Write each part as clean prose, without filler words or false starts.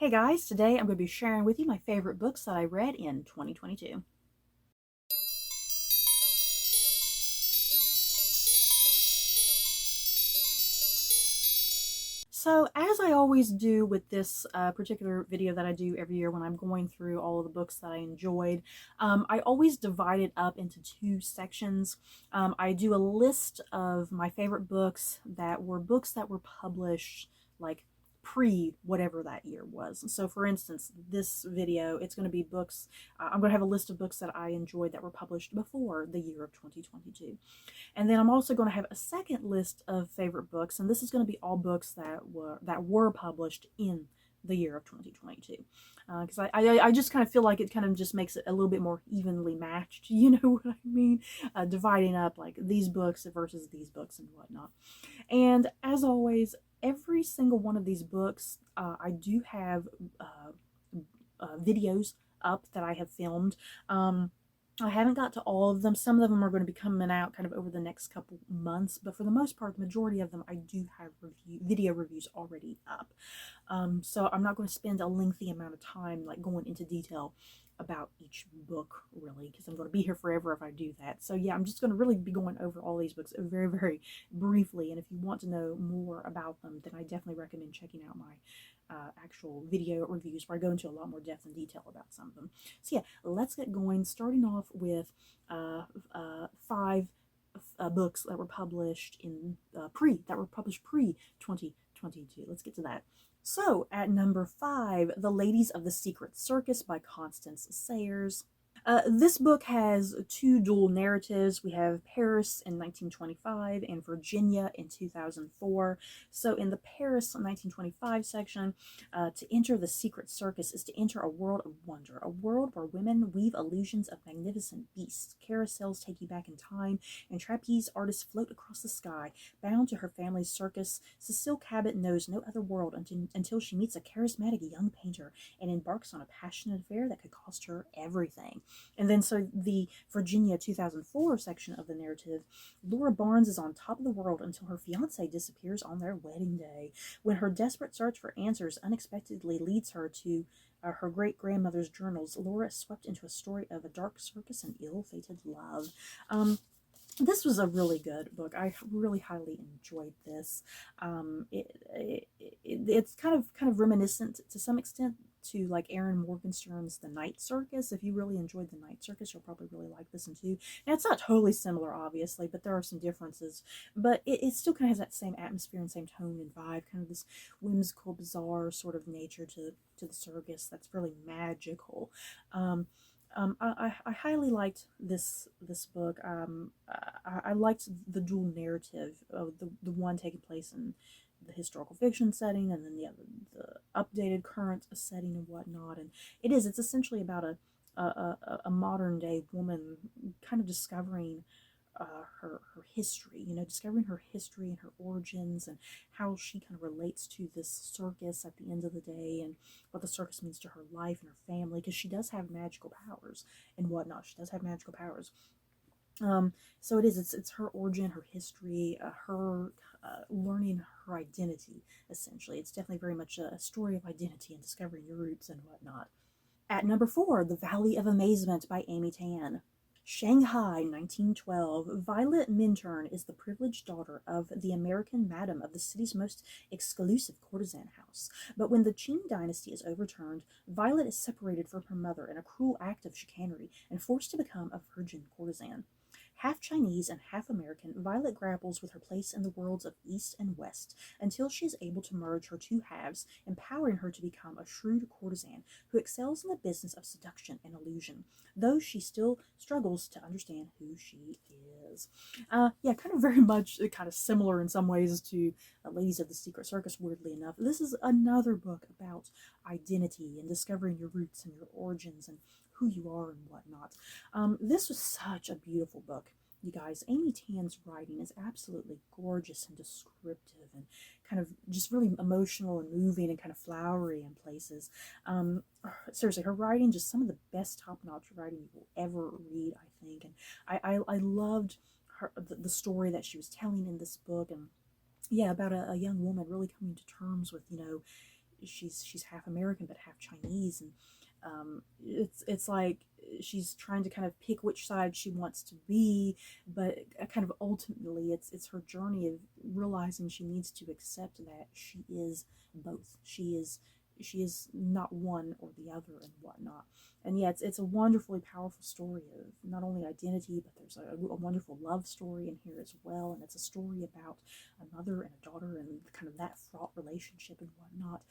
Hey guys, today I'm going to be sharing with you my favorite books that I read in 2022. So, as I always do with this particular video that I do every year when I'm going through all of the books that I enjoyed, I always divide it up into two sections. I do a list of my favorite books that were published like pre whatever that year was. So for instance, this video, it's going to be books, I'm going to have a list of books that I enjoyed that were published before the year of 2022. And then I'm also going to have a second list of favorite books, and this is going to be all books that were published in the year of 2022, because I just kind of feel like it kind of just makes it a little bit more evenly matched. You know what I mean? Dividing up like these books versus these books and whatnot. And as always, every single one of these books, I do have videos up that I have filmed. I haven't got to all of them. Some of them are going to be coming out kind of over the next couple months, but for the most part, the majority of them I do have video reviews already up. So I'm not going to spend a lengthy amount of time like going into detail about each book, really, because I'm going to be here forever if I do that. So yeah, I'm just going to really be going over all these books very, very briefly. And if you want to know more about them, then I definitely recommend checking out my actual video reviews where I go into a lot more depth and detail about some of them. So yeah, let's get going, starting off with five books that were published in pre 2022. Let's get to that. So at number 5, The Ladies of the Secret Circus by Constance Sayers. This book has two dual narratives. We have Paris in 1925 and Virginia in 2004. So in the Paris 1925 section, to enter the secret circus is to enter a world of wonder, a world where women weave illusions of magnificent beasts, carousels take you back in time, and trapeze artists float across the sky. Bound to her family's circus, Cecile Cabot knows no other world until she meets a charismatic young painter and embarks on a passionate affair that could cost her everything. And then, so the Virginia 2004 section of the narrative, Laura Barnes is on top of the world until her fiance disappears on their wedding day. When her desperate search for answers unexpectedly leads her to her great grandmother's journals, Laura is swept into a story of a dark circus and ill-fated love. This was a really good book. I really highly enjoyed this. It's kind of reminiscent to some extent to like Aaron Morgenstern's The Night Circus. If you really enjoyed The Night Circus, you'll probably really like this one too. Now, it's not totally similar, obviously, but there are some differences. But it still kind of has that same atmosphere and same tone and vibe, kind of this whimsical, bizarre sort of nature to the circus that's really magical. I highly liked this book. I liked the dual narrative of the one taking place in the historical fiction setting, and then the updated current setting and whatnot. And it's essentially about a modern day woman kind of discovering her history, discovering her history and her origins and how she kind of relates to this circus at the end of the day, and what the circus means to her life and her family, because she does have magical powers and whatnot. She does have magical powers. So it's her origin, her history, her learning her identity, essentially. It's definitely very much a story of identity and discovering your roots and whatnot. At number 4, The Valley of Amazement by Amy Tan. Shanghai, 1912. Violet Minturn is the privileged daughter of the American madam of the city's most exclusive courtesan house. But when the Qing dynasty is overturned, Violet is separated from her mother in a cruel act of chicanery and forced to become a virgin courtesan. Half Chinese and half American, Violet grapples with her place in the worlds of East and West until she is able to merge her two halves, empowering her to become a shrewd courtesan who excels in the business of seduction and illusion, though she still struggles to understand who she is. Yeah, kind of very much kind of similar in some ways to Ladies of the Secret Circus, weirdly enough. This is another book about identity and discovering your roots and your origins and who you are and whatnot. This was such a beautiful book, you guys. Amy Tan's writing is absolutely gorgeous and descriptive and kind of just really emotional and moving and kind of flowery in places. Seriously, her writing, just some of the best top-notch writing you will ever read, I think. And I loved the story that she was telling in this book, and yeah, about a young woman really coming to terms with, she's half American but half Chinese, and it's like she's trying to kind of pick which side she wants to be, but kind of ultimately it's her journey of realizing she needs to accept that she is both. She is not one or the other and whatnot. And yeah, it's a wonderfully powerful story of not only identity, but there's a wonderful love story in here as well. And it's a story about a mother and a daughter and kind of that fraught relationship and whatnot.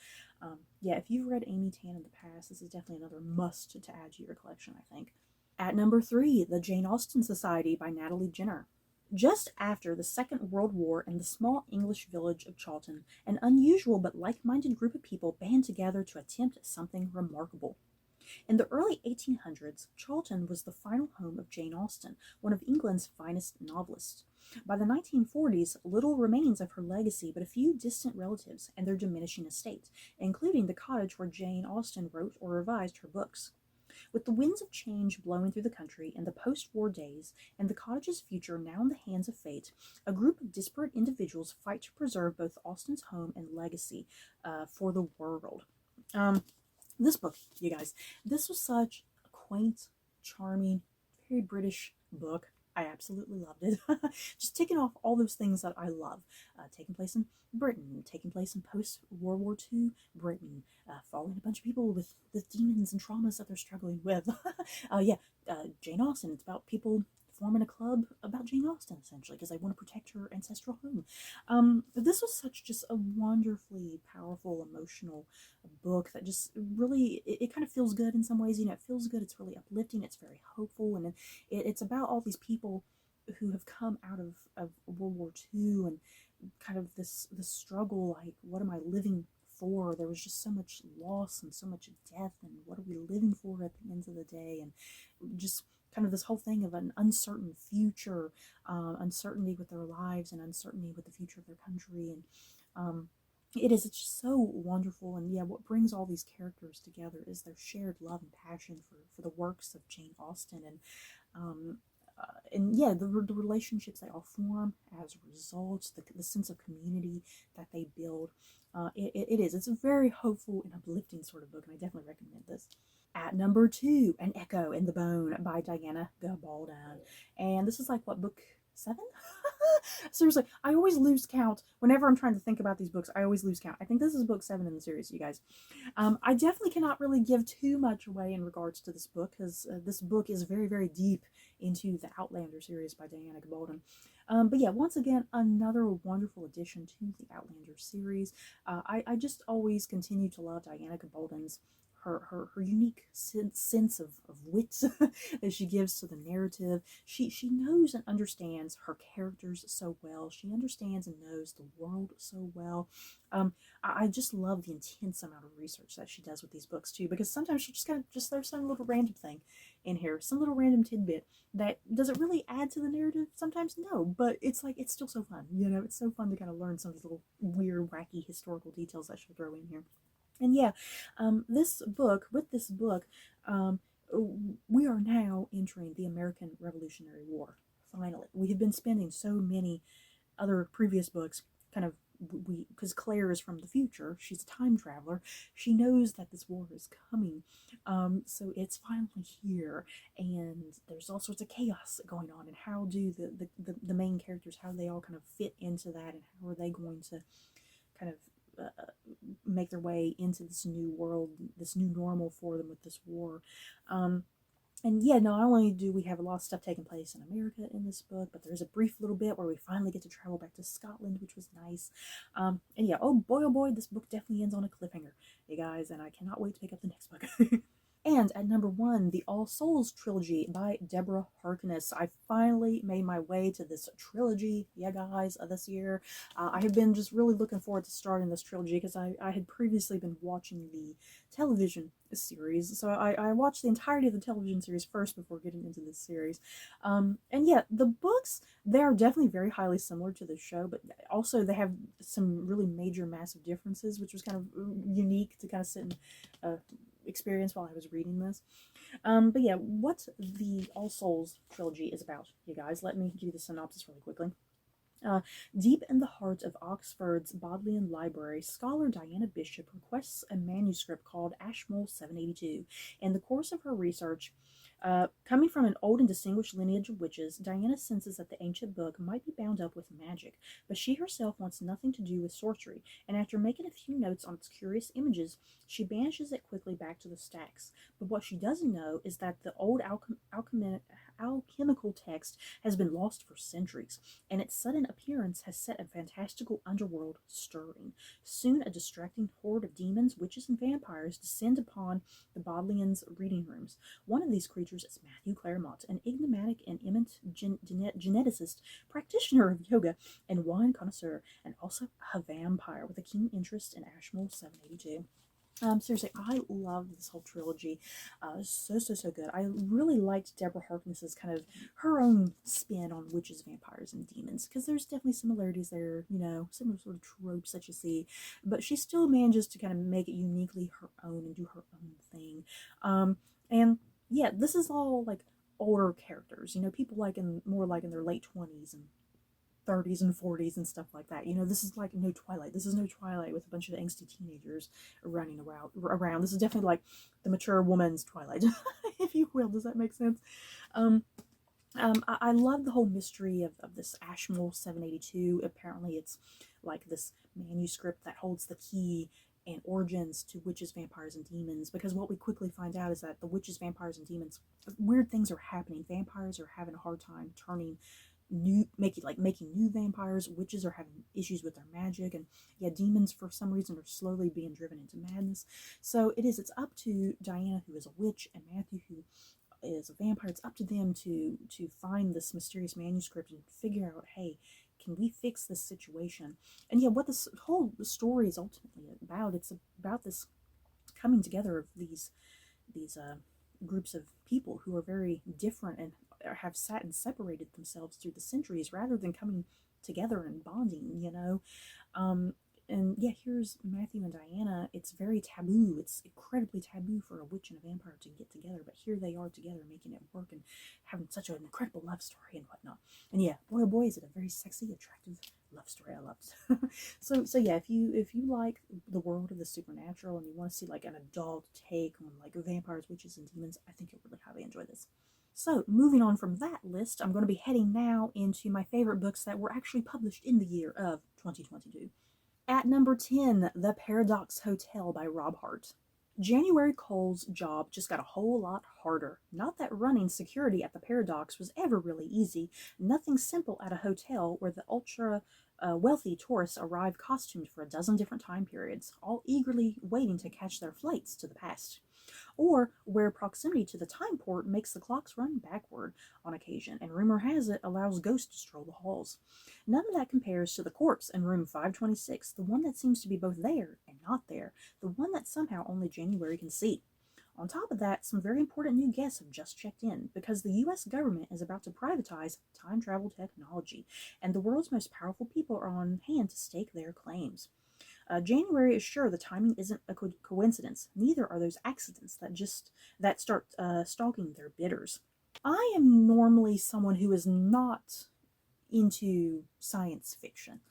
Yeah, if you've read Amy Tan in the past, this is definitely another must to add to your collection, I think. At number 3, The Jane Austen Society by Natalie Jenner. Just after the Second World War in the small English village of Chawton, an unusual but like-minded group of people band together to attempt something remarkable. In the early 1800s, Chawton was the final home of Jane Austen, one of England's finest novelists. By the 1940s, little remains of her legacy but a few distant relatives and their diminishing estate, including the cottage where Jane Austen wrote or revised her books. With the winds of change blowing through the country in the post-war days, and the cottage's future now in the hands of fate, a group of disparate individuals fight to preserve both Austen's home and legacy for the world. This book, you guys, this was such a quaint, charming, very British book. I absolutely loved it. Just ticking off all those things that I love. Taking place in Britain, taking place in post-World War II Britain, following a bunch of people with demons and traumas that they're struggling with. Jane Austen, it's about people forming a club about Jane Austen, essentially, because they want to protect her ancestral home. This was such just a wonderfully powerful, emotional book that just really, it kind of feels good in some ways. You know, it feels good, it's really uplifting, it's very hopeful, and it's about all these people who have come out of World War II and kind of this struggle, like, what am I living for? There was just so much loss and so much death, and what are we living for at the end of the day? And just kind of this whole thing of an uncertain future, uncertainty with their lives and uncertainty with the future of their country. And it's just so wonderful. And yeah, what brings all these characters together is their shared love and passion for the works of Jane Austen. And yeah, the relationships they all form as a result, the sense of community that they build. It's a very hopeful and uplifting sort of book, and I definitely recommend this. At number 2, An Echo in the Bone by Diana Gabaldon. And this is like, what, book 7? Seriously, I always lose count. Whenever I'm trying to think about these books, I always lose count. I think this is book 7 in the series, you guys. I definitely cannot really give too much away in regards to this book, because this book is very, very deep into the Outlander series by Diana Gabaldon. But yeah, once again, another wonderful addition to the Outlander series. I just always continue to love Diana Gabaldon's her unique sense of wit that she gives to the narrative. She knows and understands her characters so well. She understands and knows the world so well. I just love the intense amount of research that she does with these books too, because sometimes she just kind of just there's some little random thing in here, some little random tidbit that does it really add to the narrative? Sometimes no, but it's like, it's still so fun, you know. It's so fun to kind of learn some of these little weird, wacky historical details that she'll throw in here. And yeah, with this book, we are now entering the American Revolutionary War. Finally, we have been spending so many other previous books kind of, because Claire is from the future, she's a time traveler, she knows that this war is coming, so it's finally here, and there's all sorts of chaos going on, and how do the main characters, how do they all kind of fit into that, and how are they going to kind of make their way into this new world, this new normal for them with this war. And yeah, not only do we have a lot of stuff taking place in America in this book, but there's a brief little bit where we finally get to travel back to Scotland, which was nice. And yeah, oh boy, this book definitely ends on a cliffhanger, you guys, and I cannot wait to pick up the next book. And at number 1, the All Souls Trilogy by Deborah Harkness. I finally made my way to this trilogy, yeah guys, this year. I have been just really looking forward to starting this trilogy, because I had previously been watching the television series. So I watched the entirety of the television series first before getting into this series. And yeah, the books, they are definitely very highly similar to the show, but also they have some really major, massive differences, which was kind of unique to kind of sit and experience while I was reading this. But yeah, what the All Souls trilogy is about, you guys, let me give you the synopsis really quickly. Uh, Deep in the heart of Oxford's Bodleian Library, scholar Diana Bishop requests a manuscript called Ashmole 782. In the course of her research, coming from an old and distinguished lineage of witches, Diana senses that the ancient book might be bound up with magic, but she herself wants nothing to do with sorcery, and after making a few notes on its curious images, she banishes it quickly back to the stacks. But what she doesn't know is that the old alchemical text has been lost for centuries, and its sudden appearance has set a fantastical underworld stirring. Soon a distracting horde of demons, witches, and vampires descend upon the Bodleians' reading rooms. One of these creatures is Matthew Claremont, an enigmatic and eminent geneticist, practitioner of yoga, and wine connoisseur, and also a vampire with a keen interest in Ashmole 782. Seriously, I love this whole trilogy. So good. I really liked Deborah Harkness's kind of her own spin on witches, vampires, and demons, because there's definitely similarities there, similar sort of tropes that you see, but she still manages to kind of make it uniquely her own and do her own thing. And yeah, this is all like older characters, people more like in their late 20s and 30s and 40s and stuff like that. This is like no Twilight. This is no Twilight with a bunch of angsty teenagers running around. This is definitely like the mature woman's Twilight, if you will. Does that make sense? I love the whole mystery of this Ashmole 782. Apparently, it's like this manuscript that holds the key and origins to witches, vampires, and demons. Because what we quickly find out is that the witches, vampires, and demons, weird things are happening. Vampires are having a hard time making new vampires. Witches are having issues with their magic, and yeah, demons for some reason are slowly being driven into madness. So it's up to Diana, who is a witch, and Matthew, who is a vampire. It's up to them to find this mysterious manuscript and figure out, hey, can we fix this situation? And yeah, what this whole story is ultimately about, it's about this coming together of these groups of people who are very different and have sat and separated themselves through the centuries rather than coming together and bonding. Um, and yeah, here's Matthew and Diana. It's very taboo. It's incredibly taboo for a witch and a vampire to get together, but here they are together making it work and having such an incredible love story and whatnot. And yeah, boy oh boy, is it a very sexy, attractive love story. I loved. So yeah, if you like the world of the supernatural and you want to see like an adult take on like vampires, witches, and demons, I think you'll really highly enjoy this. So, moving on from that list, I'm going to be heading now into my favorite books that were actually published in the year of 2022. At number 10, The Paradox Hotel by Rob Hart. January Cole's job just got a whole lot harder. Not that running security at the Paradox was ever really easy. Nothing simple at a hotel where the ultra wealthy tourists arrive costumed for a dozen different time periods, all eagerly waiting to catch their flights to the past, or where proximity to the time port makes the clocks run backward on occasion, and rumor has it allows ghosts to stroll the halls. None of that compares to the corpse in room 526, the one that seems to be both there and not there, the one that somehow only January can see. On top of that, some very important new guests have just checked in, because the US government is about to privatize time travel technology, and the world's most powerful people are on hand to stake their claims. January is sure the timing isn't a coincidence. Neither are those accidents that start stalking their bidders. I am normally someone who is not into science fiction.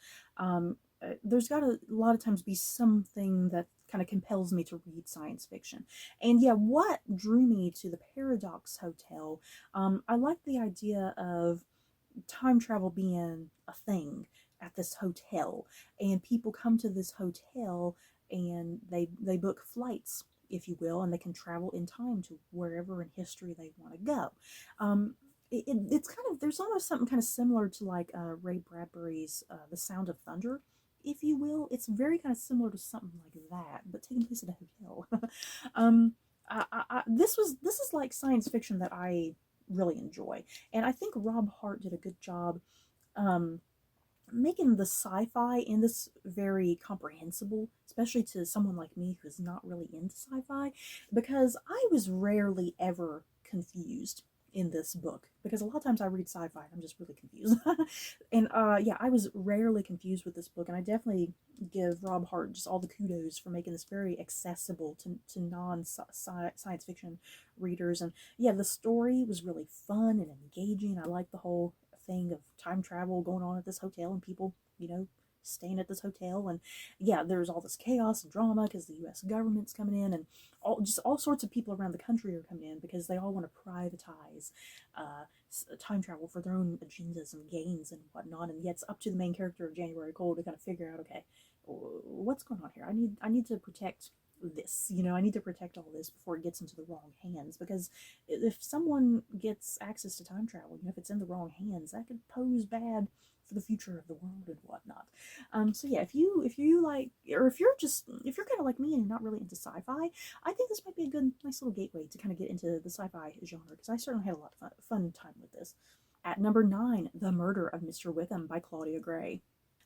There's got a lot of times be something that kind of compels me to read science fiction. And yeah, what drew me to the Paradox Hotel, I like the idea of time travel being a thing at this hotel, and people come to this hotel and they book flights, if you will, and they can travel in time to wherever in history they want to go. It's kind of, there's almost something kind of similar to like Ray Bradbury's The Sound of Thunder, if you will. It's very kind of similar to something like that, but taking place at a hotel. This is like science fiction that I really enjoy, and I think Rob Hart did a good job um, making the sci-fi in this very comprehensible, especially to someone like me who's not really into sci-fi, because I was rarely ever confused in this book, because a lot of times I read sci-fi and I'm just really confused. And yeah, I was rarely confused with this book, and I definitely give Rob Hart just all the kudos for making this very accessible to non-science fiction readers. And yeah, the story was really fun and engaging. I like the whole thing of time travel going on at this hotel and people, staying at this hotel. And yeah, there's all this chaos and drama because the U.S. government's coming in, and all sorts of people around the country are coming in because they all want to privatize time travel for their own agendas and gains and whatnot. And yet it's up to the main character of January Cole to kind of figure out, okay, what's going on here? I need to protect this, I need to protect all this before it gets into the wrong hands, because if someone gets access to time travel, if it's in the wrong hands, that could pose bad for the future of the world and whatnot. So yeah, if you like, or if you're kind of like me and not really into sci-fi, I think this might be a good, nice little gateway to kind of get into the sci-fi genre, because I certainly had a lot of fun time with this. At number 9, The Murder of Mr Wickham by Claudia Gray.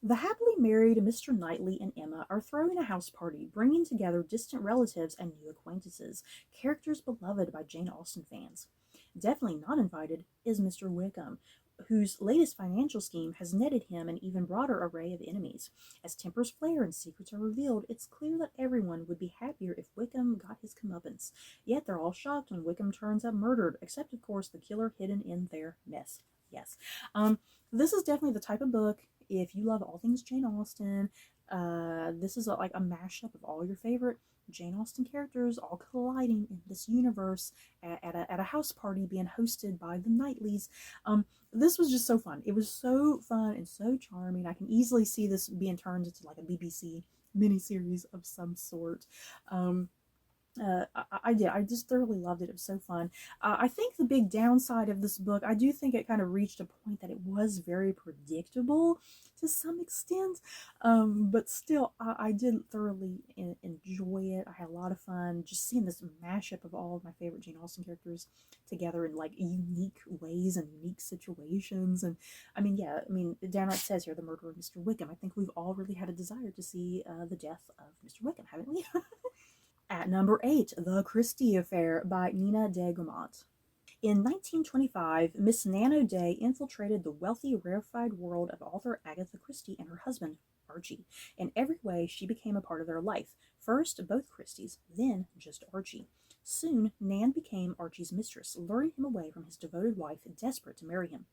The happily married Mr. Knightley and Emma are throwing a house party, bringing together distant relatives and new acquaintances, characters beloved by Jane Austen fans. Definitely not invited is Mr. Wickham, whose latest financial scheme has netted him an even broader array of enemies. As tempers flare and secrets are revealed, it's clear that everyone would be happier if Wickham got his comeuppance. Yet they're all shocked when Wickham turns up murdered, except, of course, the killer hidden in their mess. Yes. This is definitely the type of book, if you love all things Jane Austen, this is like a mashup of all your favorite Jane Austen characters all colliding in this universe at a house party being hosted by the Knightleys. This was just so fun. It was so fun and so charming. I can easily see this being turned into like a BBC miniseries of some sort. I did. I just thoroughly loved it. It was so fun. I think the big downside of this book, I do think it kind of reached a point that it was very predictable to some extent, but still, I did thoroughly enjoy it. I had a lot of fun just seeing this mashup of all of my favorite Jane Austen characters together in like unique ways and unique situations. And it downright says here, The Murder of Mr. Wickham. I think we've all really had a desire to see the death of Mr. Wickham, haven't we? At number 8, The Christie Affair by Nina de Gramont. In 1925, Miss Nan O'Day infiltrated the wealthy, rarefied world of author Agatha Christie and her husband, Archie. In every way, she became a part of their life. First, both Christies, then just Archie. Soon, Nan became Archie's mistress, luring him away from his devoted wife, desperate to marry him.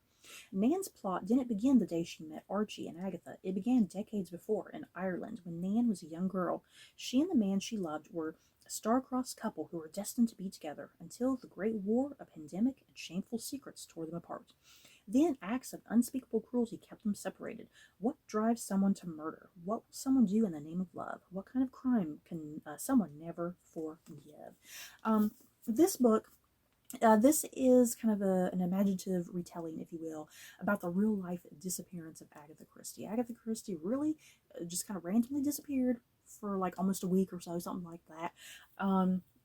Nan's plot didn't begin the day she met Archie and Agatha. It began decades before, in Ireland, when Nan was a young girl. She and the man she loved were a star-crossed couple who were destined to be together until the Great War, a pandemic, and shameful secrets tore them apart. Then acts of unspeakable cruelty kept them separated. What drives someone to murder? What will someone do in the name of love? What kind of crime can someone never forgive? This book, this is kind of an imaginative retelling, if you will, about the real-life disappearance of Agatha Christie. Agatha Christie really just kind of randomly disappeared for like almost a week or so, something like that.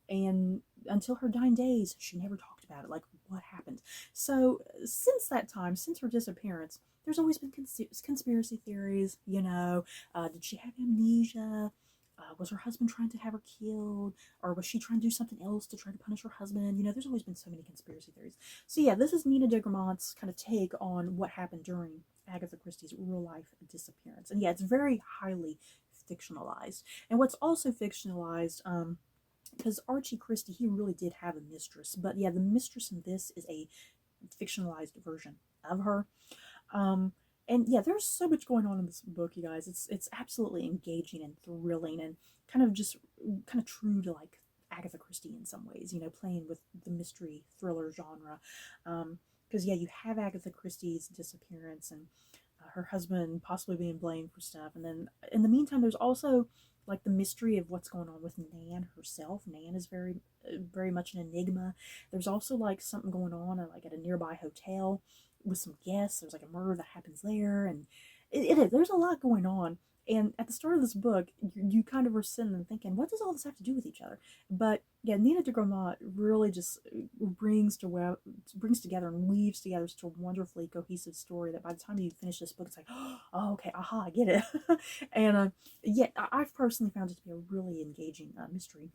And until her dying days, she never talked about it, like what happened. So since that time, since her disappearance, there's always been conspiracy theories, did she have amnesia? Was her husband trying to have her killed? Or was she trying to do something else to try to punish her husband? There's always been so many conspiracy theories. So yeah, this is Nina de Gramont's kind of take on what happened during Agatha Christie's real-life disappearance. And yeah, it's very highly fictionalized. And what's also fictionalized, because Archie Christie, he really did have a mistress. But yeah, the mistress in this is a fictionalized version of her. And yeah, there's so much going on in this book, you guys. It's absolutely engaging and thrilling and kind of true to like Agatha Christie in some ways, playing with the mystery thriller genre. Because yeah, you have Agatha Christie's disappearance and her husband possibly being blamed for stuff. And then in the meantime, there's also like the mystery of what's going on with Nan herself. Nan is very, very much an enigma. There's also like something going on like at a nearby hotel with some guests. There's like a murder that happens there, and there's a lot going on. And at the start of this book, you kind of are sitting and thinking, what does all this have to do with each other? But yeah, Nina de Gramont really just brings together and weaves together such a wonderfully cohesive story that by the time you finish this book, it's like, oh, okay, aha, I get it. And yeah, I've personally found it to be a really engaging mystery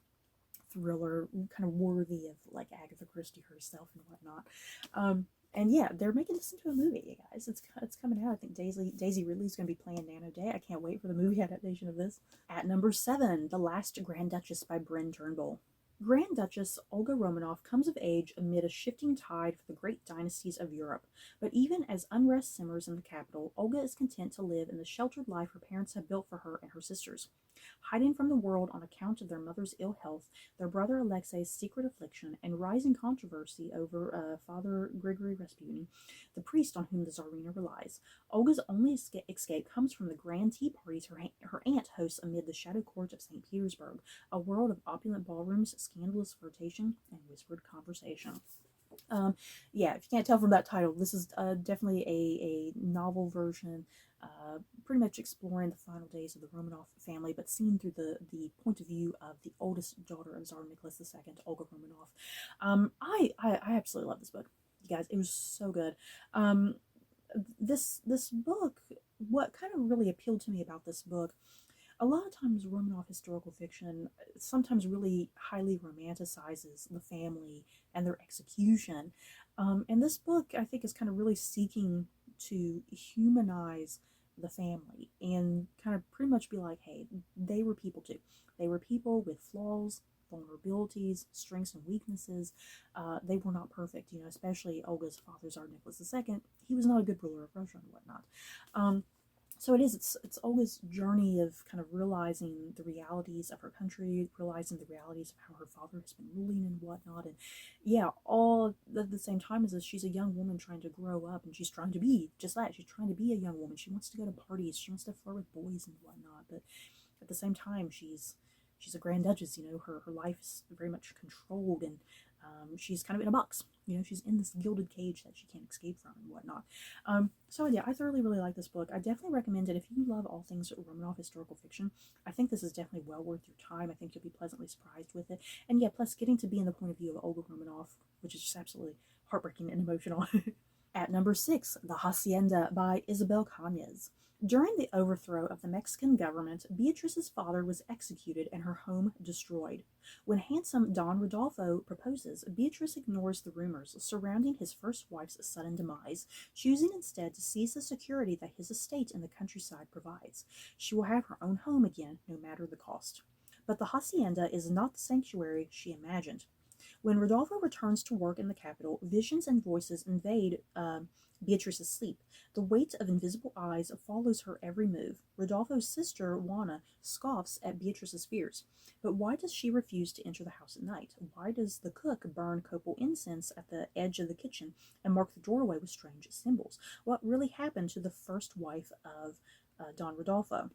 thriller, kind of worthy of like Agatha Christie herself and whatnot. And yeah, they're making this into a movie, you guys. It's coming out. I think Daisy Ridley's going to be playing Nan O'Day. I can't wait for the movie adaptation of this. At number 7, The Last Grand Duchess by Bryn Turnbull. Grand Duchess Olga Romanov comes of age amid a shifting tide for the great dynasties of Europe. But even as unrest simmers in the capital, Olga is content to live in the sheltered life her parents have built for her and her sisters. Hiding from the world on account of their mother's ill health, their brother Alexei's secret affliction, and rising controversy over Father Grigory Rasputin, the priest on whom the Tsarina relies, Olga's only escape comes from the grand tea parties her aunt hosts amid the shadow court of St. Petersburg, a world of opulent ballrooms, scandalous flirtation, and whispered conversation. Yeah, if you can't tell from that title, this is definitely a novel version, pretty much exploring the final days of the Romanov family, but seen through the point of view of the oldest daughter of Tsar Nicholas II, Olga Romanov. I absolutely love this book, you guys. It was so good. This book, what kind of really appealed to me about this book, a lot of times Romanov historical fiction sometimes really highly romanticizes the family and their execution. And this book, I think, is kind of really seeking to humanize the family and kind of pretty much be like, hey, they were people too. They were people with flaws, vulnerabilities, strengths, and weaknesses. They were not perfect, especially Olga's father, Tsar Nicholas II. He was not a good ruler of Russia and whatnot. So it's Olga's journey of kind of realizing the realities of her country, realizing the realities of how her father has been ruling and whatnot. And yeah, all at the same time as this, she's a young woman trying to grow up, and she's trying to be just that. She's trying to be a young woman. She wants to go to parties. She wants to flirt with boys and whatnot. But at the same time, she's a grand duchess. Her life is very much controlled, and she's kind of in a box. She's in this gilded cage that she can't escape from and whatnot. So yeah, I thoroughly really like this book. I definitely recommend it if you love all things Romanov historical fiction. I think this is definitely well worth your time. I think you'll be pleasantly surprised with it. And yeah, plus getting to be in the point of view of Olga Romanov, which is just absolutely heartbreaking and emotional. At number 6, The Hacienda by Isabel Cañas. During the overthrow of the Mexican government, Beatrice's father was executed and her home destroyed. When handsome Don Rodolfo proposes, Beatrice ignores the rumors surrounding his first wife's sudden demise, choosing instead to seize the security that his estate in the countryside provides. She will have her own home again, no matter the cost. But the hacienda is not the sanctuary she imagined. When Rodolfo returns to work in the capital, visions and voices invade Beatrice's sleep. The weight of invisible eyes follows her every move. Rodolfo's sister, Juana, scoffs at Beatrice's fears. But why does she refuse to enter the house at night? Why does the cook burn copal incense at the edge of the kitchen and mark the doorway with strange symbols? What really happened to the first wife of Don Rodolfo?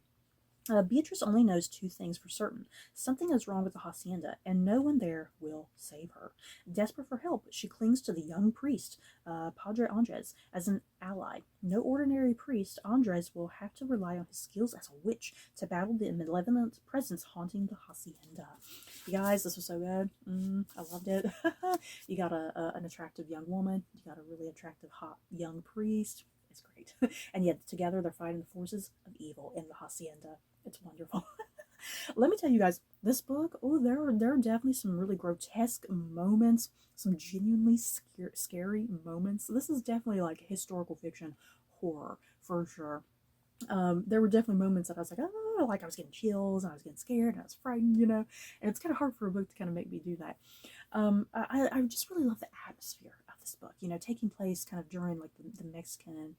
Beatrice only knows 2 things for certain. Something is wrong with the hacienda, and no one there will save her. Desperate for help, she clings to the young priest, Padre Andres, as an ally. No ordinary priest, Andres will have to rely on his skills as a witch to battle the malevolent presence haunting the hacienda. You guys, this was so good. I loved it. You got an attractive young woman. You got a really attractive, hot young priest. It's great. And yet together they're fighting the forces of evil in the hacienda. It's wonderful. Let me tell you guys, this book, there are definitely some really grotesque moments, some genuinely scary moments. This is definitely like historical fiction horror for sure. There were definitely moments that I was like, oh, like I was getting chills and I was getting scared and I was frightened, and it's kind of hard for a book to kind of make me do that. I just really love the atmosphere of this book, taking place kind of during like the Mexican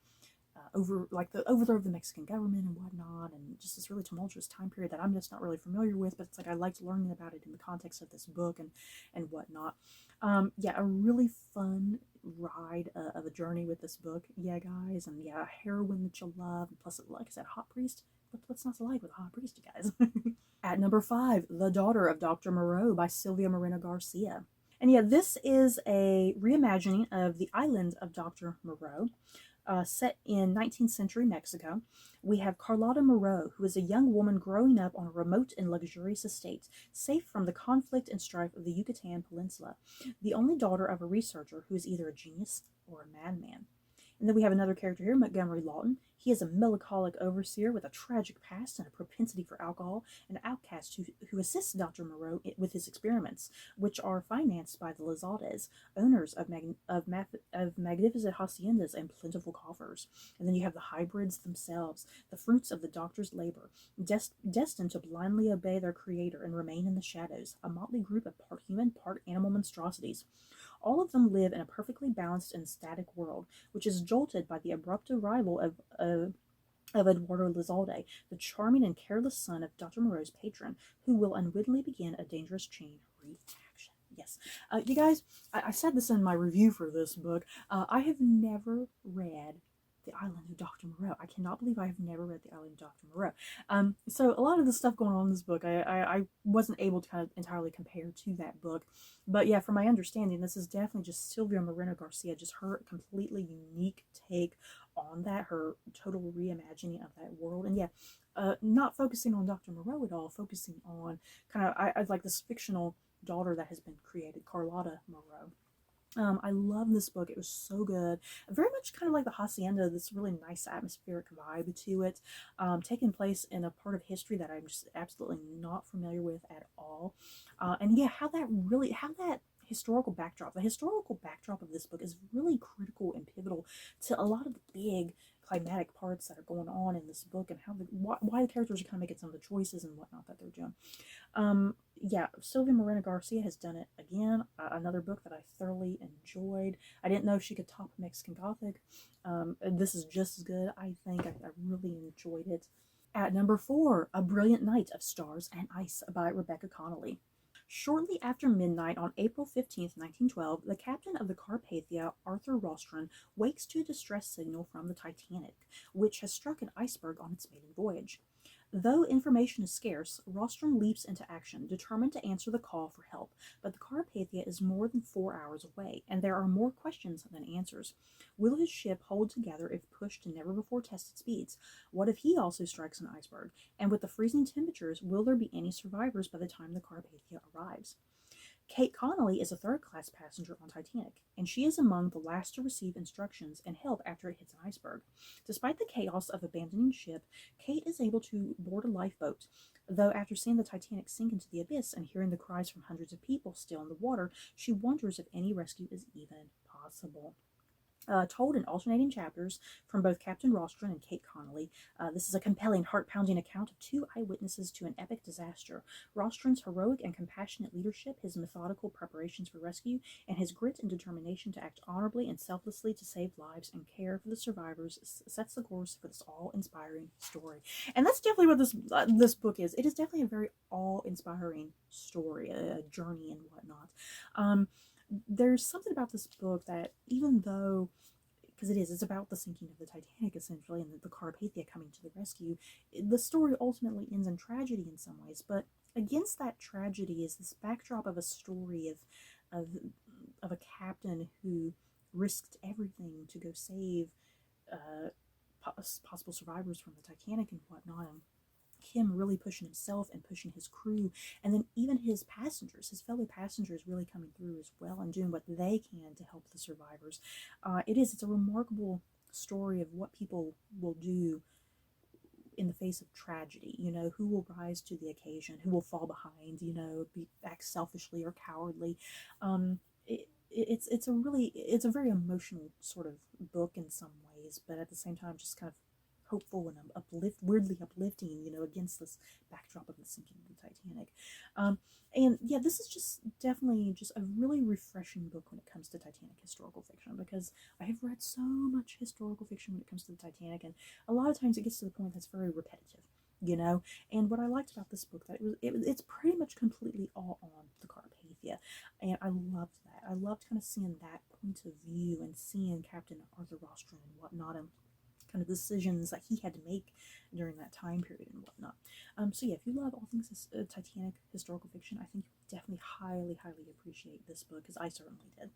the overthrow of the Mexican government and whatnot, and just this really tumultuous time period that I'm just not really familiar with, but it's like I liked learning about it in the context of this book and whatnot. Yeah, a really fun ride of a journey with this book, yeah, guys, and yeah, a heroine that you'll love, and plus, like I said, hot priest. What's not to like with a hot priest, you guys? At number 5, The Daughter of Dr. Moreau by Sylvia Moreno Garcia. And yeah, this is a reimagining of The Island of Dr. Moreau. Set in 19th century Mexico. We have Carlotta Moreau, who is a young woman growing up on a remote and luxurious estate, safe from the conflict and strife of the Yucatan Peninsula, the only daughter of a researcher who is either a genius or a madman. And then we have another character here, Montgomery Lawton. He is a melancholic overseer with a tragic past and a propensity for alcohol, an outcast who assists Dr. Moreau with his experiments, which are financed by the Lizaldes, owners of magnificent haciendas and plentiful coffers. And then you have the hybrids themselves, the fruits of the doctor's labor, destined to blindly obey their creator and remain in the shadows, a motley group of part human, part animal monstrosities. All of them live in a perfectly balanced and static world, which is jolted by the abrupt arrival of Eduardo Lizalde, the charming and careless son of Dr. Moreau's patron, who will unwittingly begin a dangerous chain reaction. Yes. You guys, I said this in my review for this book. I have never read The Island of Dr. Moreau. I cannot believe I have never read The Island of Dr. Moreau. So a lot of the stuff going on in this book, I wasn't able to kind of entirely compare to that book. But yeah, from my understanding, this is definitely just Silvia Moreno Garcia, just her completely unique take on that, her total reimagining of that world. And yeah, not focusing on Dr. Moreau at all, focusing on kind of, I like this fictional daughter that has been created, Carlotta Moreau. I love this book. It was so good. Very much kind of like the Hacienda, this really nice atmospheric vibe to it, taking place in a part of history that I'm just absolutely not familiar with at all. And yeah, how that historical backdrop, the historical backdrop of this book is really critical and pivotal to a lot of the big climatic parts that are going on in this book, and why the characters are kind of making some of the choices and whatnot that they're doing. Yeah, Silvia Moreno Garcia has done it again. Another book that I thoroughly enjoyed. I didn't know she could top Mexican Gothic. This is just as good, I think. I really enjoyed it. At number 4, A Brilliant Night of Stars and Ice by Rebecca Connolly. Shortly after midnight on April 15th, 1912, the captain of the Carpathia, Arthur Rostron, wakes to a distress signal from the Titanic, which has struck an iceberg on its maiden voyage. Though information is scarce, Rostron leaps into action, determined to answer the call for help, but the Carpathia is more than 4 hours away, and there are more questions than answers. Will his ship hold together if pushed to never-before-tested speeds? What if he also strikes an iceberg? And with the freezing temperatures, will there be any survivors by the time the Carpathia arrives? Kate Connolly is a third-class passenger on Titanic, and she is among the last to receive instructions and help after it hits an iceberg. Despite the chaos of abandoning ship, Kate is able to board a lifeboat, though after seeing the Titanic sink into the abyss and hearing the cries from hundreds of people still in the water, she wonders if any rescue is even possible. Told in alternating chapters from both Captain Rostron and Kate Connolly. This is a compelling, heart-pounding account of two eyewitnesses to an epic disaster. Rostron's heroic and compassionate leadership, his methodical preparations for rescue, and his grit and determination to act honorably and selflessly to save lives and care for the survivors sets the course for this awe-inspiring story. And that's definitely what this book is. It is definitely a very awe-inspiring story, a journey and whatnot. There's something about this book that, even though, because it's about the sinking of the Titanic essentially, and the Carpathia coming to the rescue, the story ultimately ends in tragedy in some ways, but against that tragedy is this backdrop of a story of a captain who risked everything to go save possible survivors from the Titanic and whatnot, and him really pushing himself and pushing his crew, and then even his passengers, his fellow passengers, really coming through as well and doing what they can to help the survivors. It's a remarkable story of what people will do in the face of tragedy. Who will rise to the occasion, who will fall behind, act selfishly or cowardly. It's a very emotional sort of book in some ways, but at the same time just kind of hopeful and weirdly uplifting, against this backdrop of the sinking of the Titanic. And yeah, this is just definitely just a really refreshing book when it comes to Titanic historical fiction, because I have read so much historical fiction when it comes to the Titanic, and a lot of times it gets to the point that's very repetitive, and what I liked about this book, that it's pretty much completely all on the Carpathia, and I loved that. I loved kind of seeing that point of view and seeing Captain Arthur Rostron and whatnot, and kind of decisions that he had to make during that time period and whatnot. So yeah, if you love all things Titanic historical fiction, I think you'll definitely highly, highly appreciate this book, because I certainly did.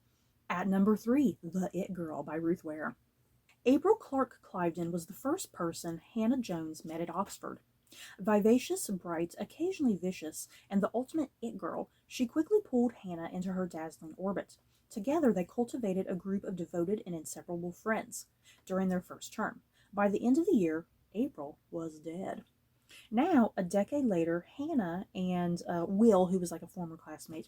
At number 3, The It Girl by Ruth Ware. April Clark Cliveden was the first person Hannah Jones met at Oxford. Vivacious, bright, occasionally vicious, and the ultimate it girl, she quickly pulled Hannah into her dazzling orbit. Together, they cultivated a group of devoted and inseparable friends during their first term. By the end of the year, April was dead. Now, a decade later, Hannah and Will, who was like a former classmate,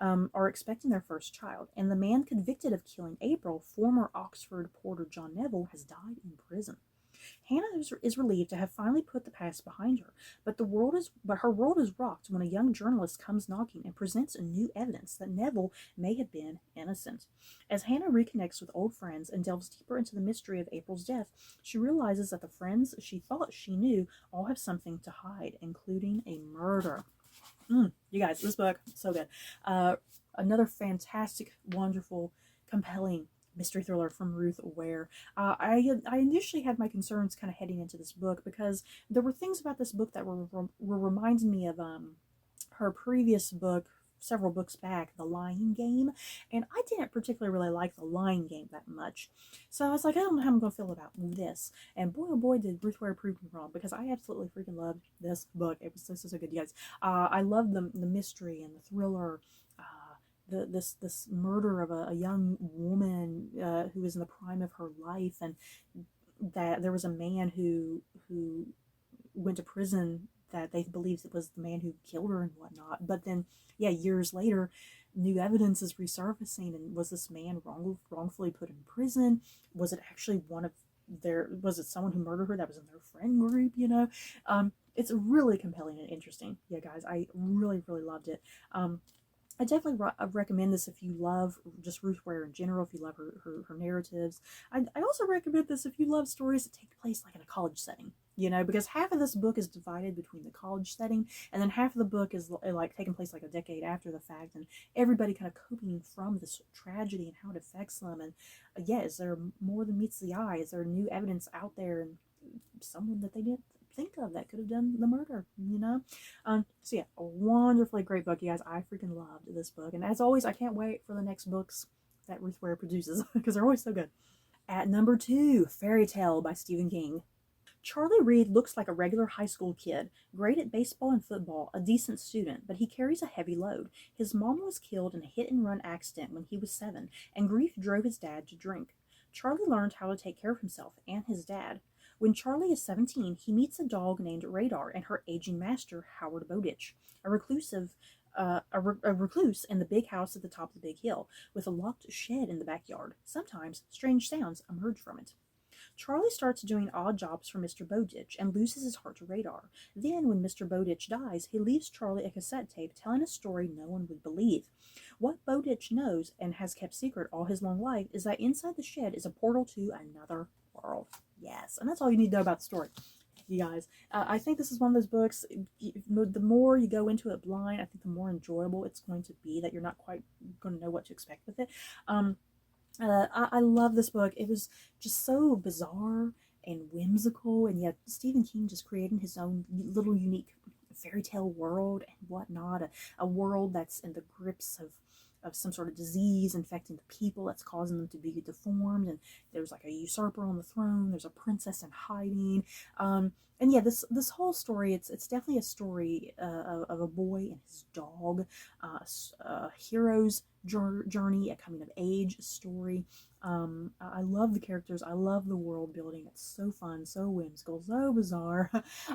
are expecting their first child. And the man convicted of killing April, former Oxford porter John Neville, has died in prison. Hannah is relieved to have finally put the past behind her, but her world is rocked when a young journalist comes knocking and presents new evidence that Neville may have been innocent. As Hannah reconnects with old friends and delves deeper into the mystery of April's death, she realizes that the friends she thought she knew all have something to hide, including a murder. You guys, this book, so good. Another fantastic, wonderful, compelling mystery thriller from Ruth Ware. I initially had my concerns kind of heading into this book because there were things about this book that were reminding me of her previous book several books back, The Lying Game, and I didn't particularly really like The Lying Game that much. So I was like, I don't know how I'm going to feel about this. And boy, oh boy, did Ruth Ware prove me wrong, because I absolutely freaking loved this book. It was so good, you guys. I loved the mystery and the thriller. This murder of a young woman who was in the prime of her life, and that there was a man who went to prison that they believed it was the man who killed her and whatnot. But then, yeah, years later, new evidence is resurfacing, and was this man wrongfully put in prison? Was it actually was it someone who murdered her that was in their friend group, you know? It's really compelling and interesting. Yeah, guys, I really loved it. I definitely recommend this if you love just Ruth Ware in general, if you love her narratives. I also recommend this if you love stories that take place like in a college setting, you know, because half of this book is divided between the college setting, and then half of the book is like taking place like a decade after the fact, and everybody kind of coping from this tragedy and how it affects them. And yeah, is there more than meets the eye? Is there new evidence out there, and someone that they didn't think of that could have done the murder, you know? So yeah, a wonderfully great book, you guys. I freaking loved this book, and as always, I can't wait for the next books that Ruth Ware produces because they're always so good. At number 2, Fairy Tale by Stephen King. Charlie Reed looks like a regular high school kid, great at baseball and football, a decent student, but he carries a heavy load. His mom was killed in a hit-and-run accident when he was 7, and grief drove his dad to drink. Charlie learned how to take care of himself and his dad. When Charlie is 17, he meets a dog named Radar and her aging master, Howard Bowditch, a recluse in the big house at the top of the big hill, with a locked shed in the backyard. Sometimes strange sounds emerge from it. Charlie starts doing odd jobs for Mr. Bowditch and loses his heart to Radar. Then, when Mr. Bowditch dies, he leaves Charlie a cassette tape telling a story no one would believe. What Bowditch knows, and has kept secret all his long life, is that inside the shed is a portal to another world. Yes, and that's all you need to know about the story, you guys. I think this is one of those books, the more you go into it blind, I think the more enjoyable it's going to be, that you're not quite going to know what to expect with it. I love this book. It was just so bizarre and whimsical, and yet Stephen King just creating his own little unique fairy tale world and whatnot, a world that's in the grips of some sort of disease infecting the people that's causing them to be deformed, and there's like a usurper on the throne, there's a princess in hiding, and yeah, this whole story, it's definitely a story of a boy and his dog, a hero's journey, a coming of age story. I love the characters, I love the world building. It's so fun, so whimsical, so bizarre.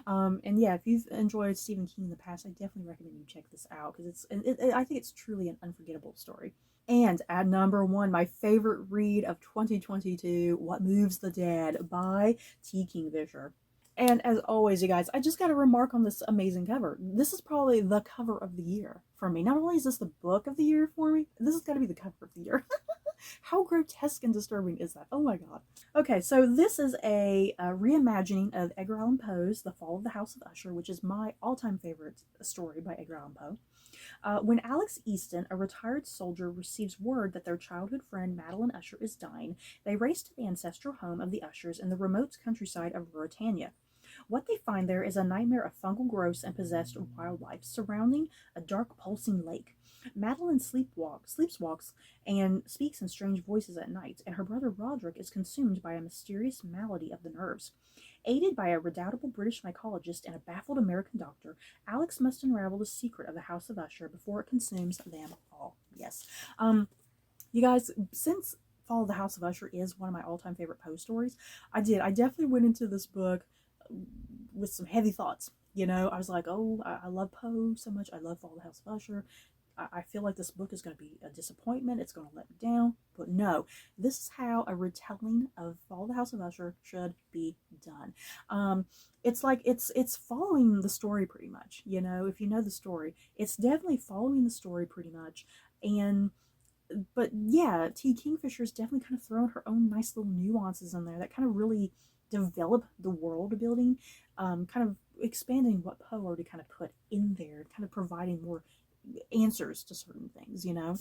And yeah, if you've enjoyed Stephen King in the past, I definitely recommend you check this out, because I think it's truly an unforgettable story. And at number 1, my favorite read of 2022, What Moves the Dead by T. Kingfisher. And as always, you guys, I just got to remark on this amazing cover. This is probably the cover of the year for me. Not only is this the book of the year for me, this has got to be the cover of the year. How grotesque and disturbing is that? Oh my god. Okay, so this is a reimagining of Edgar Allan Poe's The Fall of the House of Usher, which is my all-time favorite story by Edgar Allan Poe. When Alex Easton, a retired soldier, receives word that their childhood friend Madeline Usher is dying, they race to the ancestral home of the Ushers in the remote countryside of Ruritania. What they find there is a nightmare of fungal growths and possessed wildlife surrounding a dark pulsing lake. Madeline sleepwalks and speaks in strange voices at night, and her brother Roderick is consumed by a mysterious malady of the nerves. Aided by a redoubtable British mycologist and a baffled American doctor, Alex must unravel the secret of the House of Usher before it consumes them all. Yes. You guys, since Fall of the House of Usher is one of my all-time favorite Poe stories, I definitely went into this book with some heavy thoughts. You know, I was like, oh, I love Poe so much. I love Fall of the House of Usher. I feel like this book is going to be a disappointment. It's going to let me down. But no, this is how a retelling of Fall of the House of Usher should be done. It's like it's following the story pretty much. You know, if you know the story, it's definitely following the story pretty much. And but yeah, T. Kingfisher's definitely kind of thrown her own nice little nuances in there that kind of really develop the world building, kind of expanding what Poe already kind of put in there, kind of providing more answers to certain things, you know.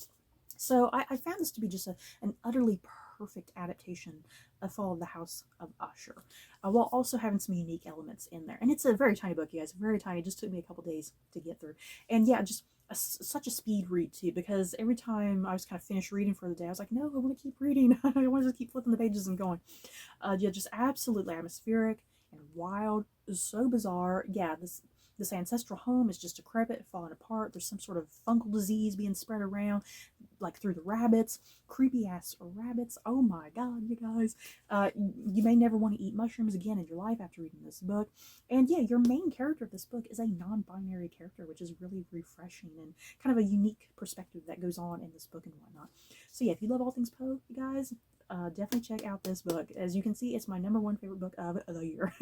So I found this to be just an utterly perfect adaptation of Fall of the House of Usher, while also having some unique elements in there. And it's a very tiny book, you guys, very tiny. It just took me a couple days to get through. And yeah, just such a speed read too, because every time I was kind of finished reading for the day, I was like, no, I want to keep reading. I want to just keep flipping the pages and going. Yeah, just absolutely atmospheric and wild. So bizarre. Yeah, this ancestral home is just decrepit, falling apart. There's some sort of fungal disease being spread around, like through the rabbits. Creepy ass rabbits. Oh my god, you guys. You may never want to eat mushrooms again in your life after reading this book. And yeah, your main character of this book is a non-binary character, which is really refreshing and kind of a unique perspective that goes on in this book and whatnot. So yeah, if you love all things Poe, you guys, definitely check out this book. As you can see, it's my #1 favorite book of the year.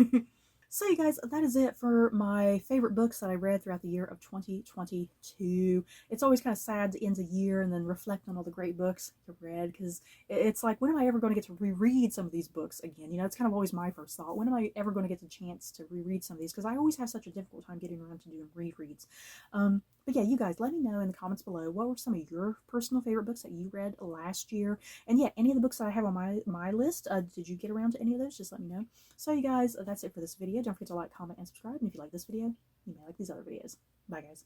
So you guys, that is it for my favorite books that I read throughout the year of 2022. It's always kind of sad to end the year and then reflect on all the great books you read, because it's like, when am I ever going to get to reread some of these books again? You know, it's kind of always my first thought. When am I ever going to get the chance to reread some of these? Because I always have such a difficult time getting around to doing rereads. But yeah, you guys, let me know in the comments below, what were some of your personal favorite books that you read last year? And yeah, any of the books that I have on my list, did you get around to any of those? Just let me know. So you guys, that's it for this video. Don't forget to like, comment, and subscribe. And if you like this video, you may like these other videos. Bye, guys.